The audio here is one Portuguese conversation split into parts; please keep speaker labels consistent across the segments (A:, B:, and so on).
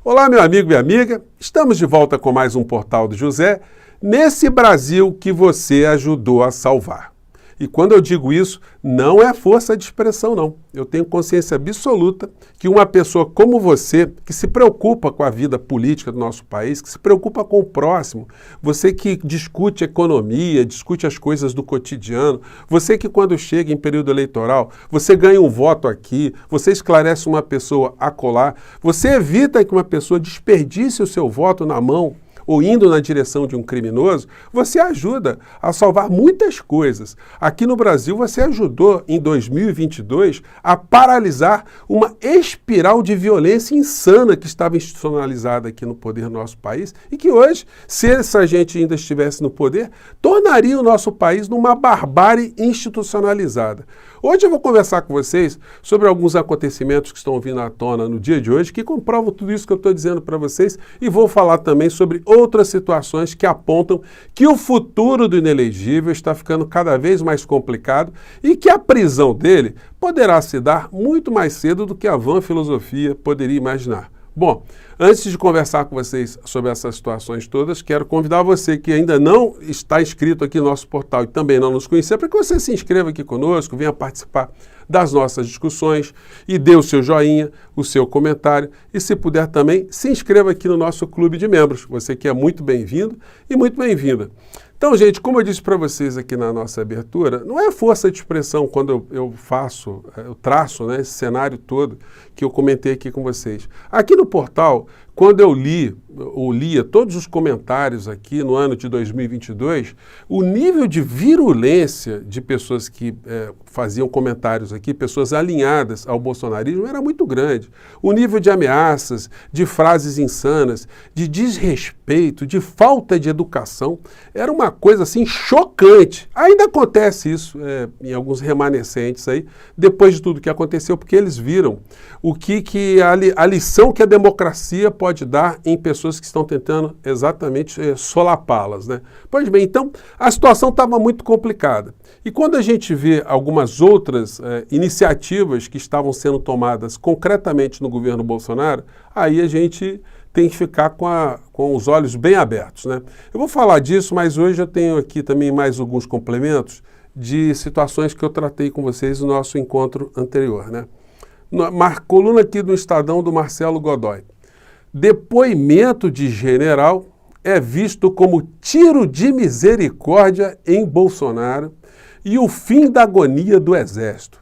A: Olá, meu amigo e amiga, estamos de volta com mais um Portal do José, nesse Brasil que você ajudou a salvar. E quando eu digo isso, não é força de expressão, não. Eu tenho consciência absoluta que uma pessoa como você, que se preocupa com a vida política do nosso país, que se preocupa com o próximo, você que discute economia, discute as coisas do cotidiano, você que quando chega em período eleitoral, você ganha um voto aqui, você esclarece uma pessoa acolá, você evita que uma pessoa desperdice o seu voto na mão ou indo na direção de um criminoso, você ajuda a salvar muitas coisas. Aqui no Brasil, você ajudou, em 2022, a paralisar uma espiral de violência insana que estava institucionalizada aqui no poder do nosso país e que hoje, se essa gente ainda estivesse no poder, tornaria o nosso país numa barbárie institucionalizada. Hoje eu vou conversar com vocês sobre alguns acontecimentos que estão vindo à tona no dia de hoje, que comprovam tudo isso que eu estou dizendo para vocês, e vou falar também sobre outras situações que apontam que o futuro do inelegível está ficando cada vez mais complicado e que a prisão dele poderá se dar muito mais cedo do que a vã filosofia poderia imaginar. Bom, antes de conversar com vocês sobre essas situações todas, quero convidar você que ainda não está inscrito aqui no nosso portal e também não nos conhecer, para que você se inscreva aqui conosco, venha participar das nossas discussões e dê o seu joinha, o seu comentário e, se puder também, se inscreva aqui no nosso clube de membros. Você que é muito bem-vindo e muito bem-vinda. Então, gente, como eu disse para vocês aqui na nossa abertura, não é força de expressão quando eu traço, né, esse cenário todo que eu comentei aqui com vocês. Aqui no portal, quando eu lia todos os comentários aqui no ano de 2022, o nível de virulência de pessoas que faziam comentários aqui, pessoas alinhadas ao bolsonarismo, era muito grande. O nível de ameaças, de frases insanas, de desrespeito, de falta de educação, era uma coisa assim chocante. Ainda acontece isso em alguns remanescentes aí, depois de tudo que aconteceu, porque eles viram o que a lição que a democracia pode dar em pessoas que estão tentando exatamente solapá-las, né? Pois bem, então a situação estava muito complicada. E quando a gente vê algumas outras iniciativas que estavam sendo tomadas concretamente no governo Bolsonaro, aí a gente tem que ficar com os olhos bem abertos, né? Eu vou falar disso, mas hoje eu tenho aqui também mais alguns complementos de situações que eu tratei com vocês no nosso encontro anterior, né? Coluna aqui do Estadão do Marcelo Godoy. Depoimento de general é visto como tiro de misericórdia em Bolsonaro e o fim da agonia do Exército.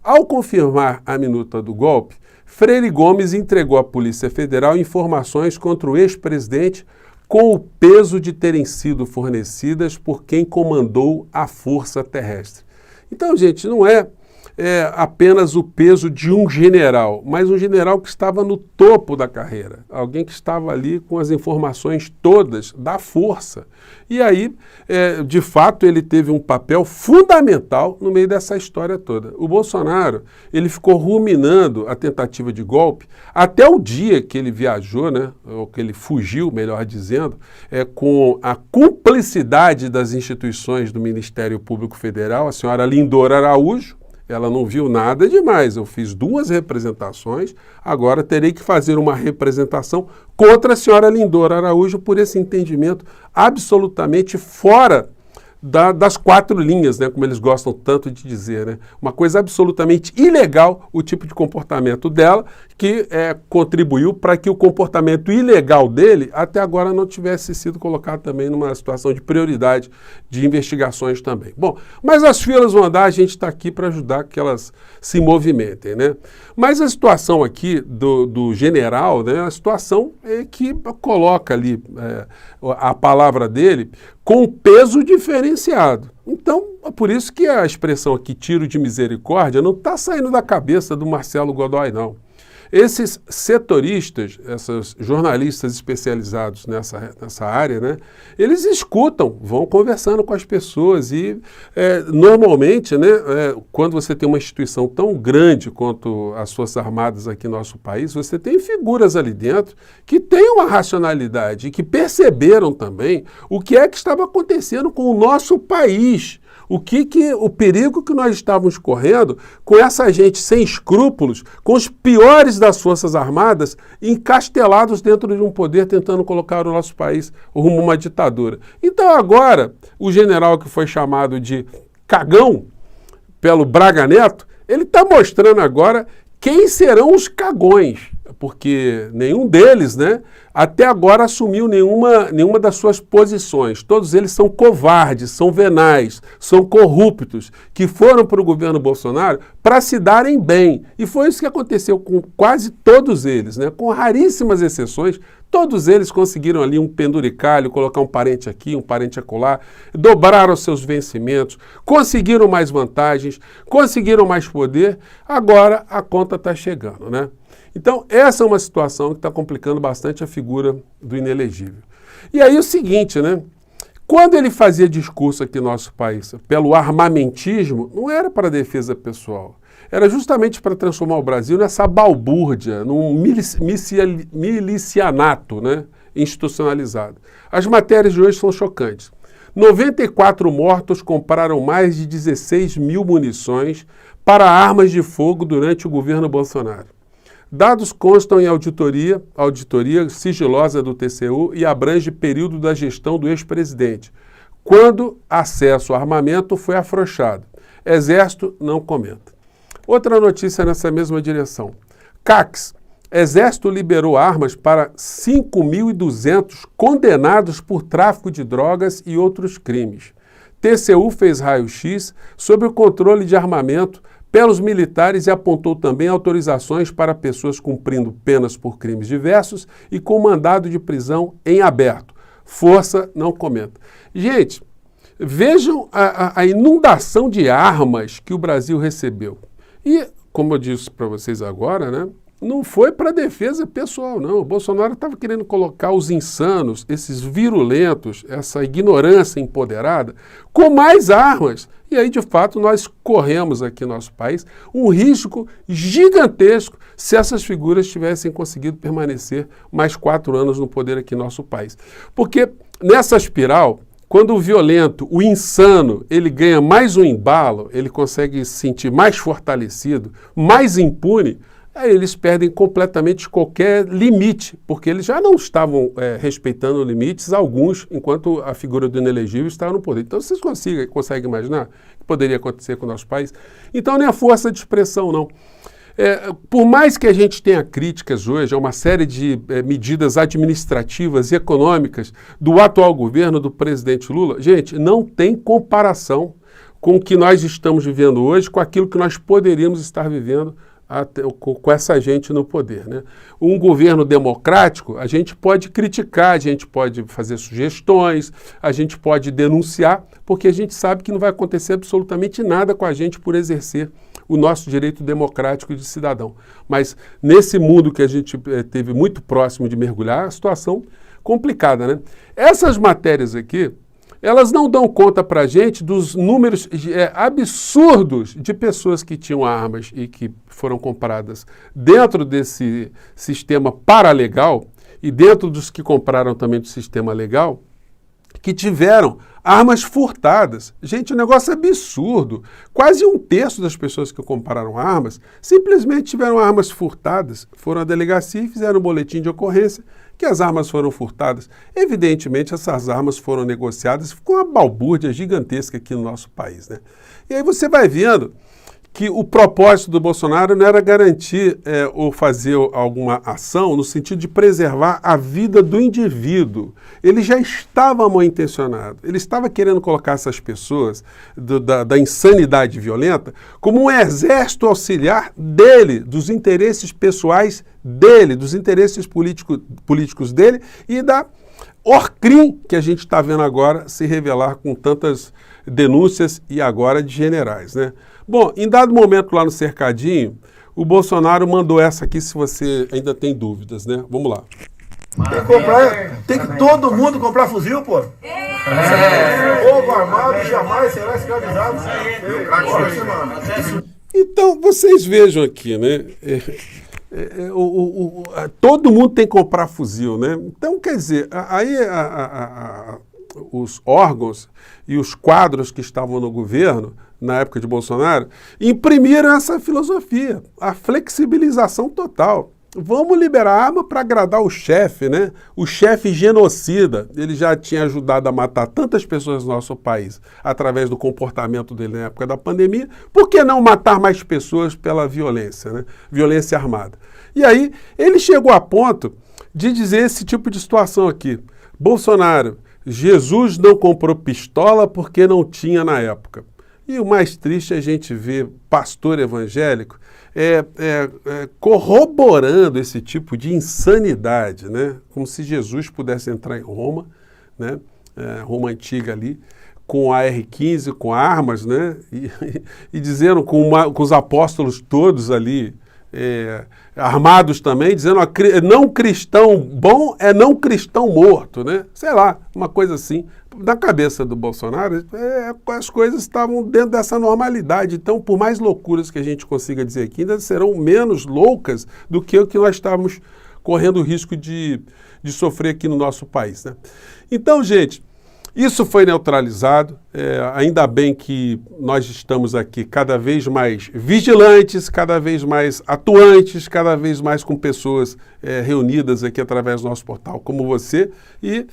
A: Ao confirmar a minuta do golpe, Freire Gomes entregou à Polícia Federal informações contra o ex-presidente com o peso de terem sido fornecidas por quem comandou a Força Terrestre. Então, gente, não é apenas o peso de um general, mas um general que estava no topo da carreira, alguém que estava ali com as informações todas da força. E aí, de fato, ele teve um papel fundamental no meio dessa história toda. O Bolsonaro, ele ficou ruminando a tentativa de golpe até o dia que ele viajou, né, ou que ele fugiu, melhor dizendo, com a cumplicidade das instituições do Ministério Público Federal, a senhora Lindora Araújo. Ela não viu nada demais. Eu fiz 2 representações, agora terei que fazer uma representação contra a senhora Lindora Araújo por esse entendimento absolutamente fora das 4 linhas, né, como eles gostam tanto de dizer, né? Uma coisa absolutamente ilegal, o tipo de comportamento dela, que contribuiu para que o comportamento ilegal dele até agora não tivesse sido colocado também numa situação de prioridade de investigações também. Bom, mas as filas vão andar, a gente está aqui para ajudar que elas se movimentem, né? Mas a situação aqui do general, né, a situação é que coloca ali a palavra dele com peso diferenciado. Então, é por isso que a expressão aqui, tiro de misericórdia, não está saindo da cabeça do Marcelo Godoy, não. Esses setoristas, esses jornalistas especializados nessa área, né, eles escutam, vão conversando com as pessoas e, normalmente, né, quando você tem uma instituição tão grande quanto as Forças Armadas aqui no nosso país, você tem figuras ali dentro que têm uma racionalidade e que perceberam também o que é que estava acontecendo com o nosso país. O perigo que nós estávamos correndo com essa gente sem escrúpulos, com os piores das Forças Armadas, encastelados dentro de um poder, tentando colocar o nosso país rumo a uma ditadura. Então agora, o general que foi chamado de cagão pelo Braga Neto, ele está mostrando agora quem serão os cagões, porque nenhum deles, né, até agora assumiu nenhuma das suas posições. Todos eles são covardes, são venais, são corruptos, que foram para o governo Bolsonaro para se darem bem. E foi isso que aconteceu com quase todos eles, né, com raríssimas exceções. Todos eles conseguiram ali um penduricalho, colocar um parente aqui, um parente acolá, dobraram seus vencimentos, conseguiram mais vantagens, conseguiram mais poder. Agora a conta está chegando, né? Então, essa é uma situação que está complicando bastante a figura do inelegível. E aí o seguinte, né? Quando ele fazia discurso aqui no nosso país pelo armamentismo, não era para defesa pessoal. Era justamente para transformar o Brasil nessa balbúrdia, num milicianato, né, institucionalizado. As matérias de hoje são chocantes. 94 mortos compraram mais de 16 mil munições para armas de fogo durante o governo Bolsonaro. Dados constam em auditoria sigilosa do TCU e abrange período da gestão do ex-presidente, quando acesso ao armamento foi afrouxado. Exército não comenta. Outra notícia nessa mesma direção. CACs. Exército liberou armas para 5.200 condenados por tráfico de drogas e outros crimes. TCU fez raio-x sobre o controle de armamento pelos militares e apontou também autorizações para pessoas cumprindo penas por crimes diversos e com mandado de prisão em aberto. Força não comenta. Gente, vejam a inundação de armas que o Brasil recebeu. E, como eu disse para vocês agora, né, não foi para defesa pessoal, não. O Bolsonaro estava querendo colocar os insanos, esses virulentos, essa ignorância empoderada, com mais armas. E aí, de fato, nós corremos aqui no nosso país um risco gigantesco se essas figuras tivessem conseguido permanecer mais 4 anos no poder aqui no nosso país. Porque nessa espiral, quando o violento, o insano, ele ganha mais um embalo, ele consegue se sentir mais fortalecido, mais impune, aí eles perdem completamente qualquer limite, porque eles já não estavam respeitando limites alguns, enquanto a figura do inelegível estava no poder. Então vocês conseguem imaginar o que poderia acontecer com o nosso país? Então não é força de expressão, não. Por mais que a gente tenha críticas hoje a uma série de medidas administrativas e econômicas do atual governo do presidente Lula, gente, não tem comparação com o que nós estamos vivendo hoje, com aquilo que nós poderíamos estar vivendo com essa gente no poder, né? Um governo democrático, a gente pode criticar, a gente pode fazer sugestões, a gente pode denunciar, porque a gente sabe que não vai acontecer absolutamente nada com a gente por exercer o nosso direito democrático de cidadão. Mas nesse mundo que a gente teve muito próximo de mergulhar, a situação complicada, né? Essas matérias aqui, elas não dão conta para a gente dos números absurdos de pessoas que tinham armas e que foram compradas dentro desse sistema paralegal e dentro dos que compraram também do sistema legal, que tiveram armas furtadas. Gente, um negócio absurdo. Quase 1/3 das pessoas que compraram armas simplesmente tiveram armas furtadas. Foram à delegacia e fizeram um boletim de ocorrência que as armas foram furtadas. Evidentemente, essas armas foram negociadas. Ficou uma balbúrdia gigantesca aqui no nosso país, né? E aí você vai vendo que o propósito do Bolsonaro não era garantir ou fazer alguma ação no sentido de preservar a vida do indivíduo. Ele já estava mal intencionado. Ele estava querendo colocar essas pessoas da insanidade violenta como um exército auxiliar dele, dos interesses pessoais dele, dos interesses políticos dele e da Orcrim, que a gente está vendo agora se revelar com tantas denúncias e agora de generais, né? Bom, em dado momento lá no cercadinho, o Bolsonaro mandou essa aqui, se você ainda tem dúvidas, né? Vamos lá.
B: Tem que todo mundo comprar fuzil, pô. Povo armado jamais será escravizado.
A: Então, vocês vejam aqui, né? Todo mundo tem que comprar fuzil, né? Então, quer dizer, aí os órgãos e os quadros que estavam no governo, na época de Bolsonaro, imprimiram essa filosofia, a flexibilização total. Vamos liberar arma para agradar o chefe, né? O chefe genocida. Ele já tinha ajudado a matar tantas pessoas no nosso país através do comportamento dele na época da pandemia. Por que não matar mais pessoas pela violência, né? Violência armada. E aí ele chegou a ponto de dizer esse tipo de situação aqui. Bolsonaro, Jesus não comprou pistola porque não tinha na época. E o mais triste é a gente ver pastor evangélico corroborando esse tipo de insanidade, né? Como se Jesus pudesse entrar em Roma, né? Roma antiga ali, com a AR-15, com armas, né? E dizendo com os apóstolos todos ali, armados também, dizendo não cristão bom é não cristão morto, né? Sei lá, uma coisa assim. Na cabeça do Bolsonaro, as coisas estavam dentro dessa normalidade. Então, por mais loucuras que a gente consiga dizer aqui, ainda serão menos loucas do que o que nós estávamos correndo o risco de sofrer aqui no nosso país, né? Então, gente, isso foi neutralizado. Ainda bem que nós estamos aqui cada vez mais vigilantes, cada vez mais atuantes, cada vez mais com pessoas reunidas aqui através do nosso portal, como você, e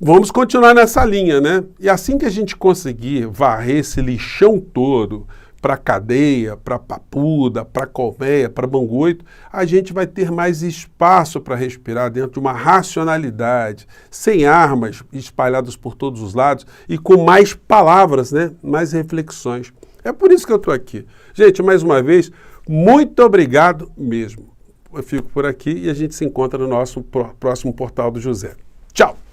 A: vamos continuar nessa linha, né? E assim que a gente conseguir varrer esse lixão todo para cadeia, para Papuda, para Colmeia, para Bangu 8, a gente vai ter mais espaço para respirar dentro de uma racionalidade, sem armas espalhadas por todos os lados e com mais palavras, né? Mais reflexões. É por isso que eu estou aqui. Gente, mais uma vez, muito obrigado mesmo. Eu fico por aqui e a gente se encontra no nosso próximo Portal do José. Tchau!